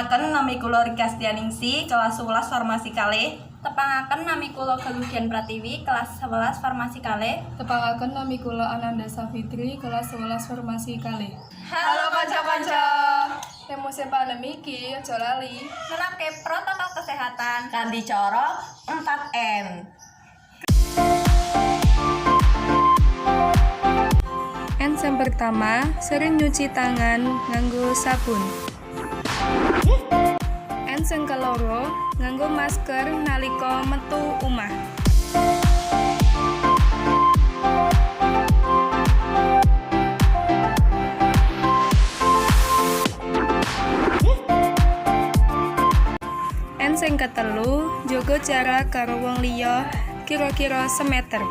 Tepangaken nami kula Rikastianingsi kelas 11 farmasi kalih. Tepangaken nami kula Galudian Pratiwi kelas 11 farmasi kalih. Tepangaken nami kula Ananda Safitri kelas 11 farmasi kalih. Halo kanca-kanca. Ing musim pandemi iki aja lali Nerapke protokol kesehatan Kanthi cara 4M. Yang pertama, sering nyuci tangan nganggo sabun. Yang keloro, nganggo masker nalika metu omah. Yang ketelu, jaga jarak karo wong liya kira-kira semeter.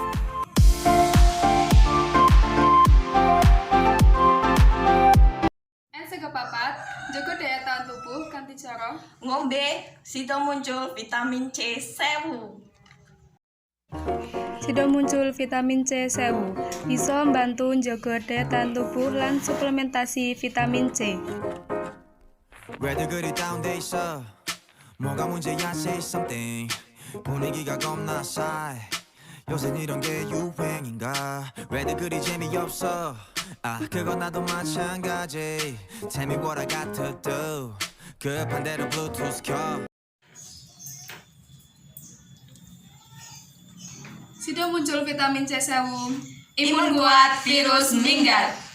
Kepapat, jaga daya tahan tubuh kanthi cara Ngombe sida muncul vitamin C 1000. Sida muncul vitamin C 1000 bisa membantu njaga daya tahan tubuh lan suplementasi vitamin C. 왜들 그리 다운돼 있어 뭐가 문제야 say something 분위기가 겁나 싸해 요새 이런 게 유행인가 왜들 그리 재미없어 아 그건 나도 마찬가지 Tell me what I got to do 급한 대로 블루투스 켜 Sida muncul vitamin C 1000 Imun kuat, virus minggat.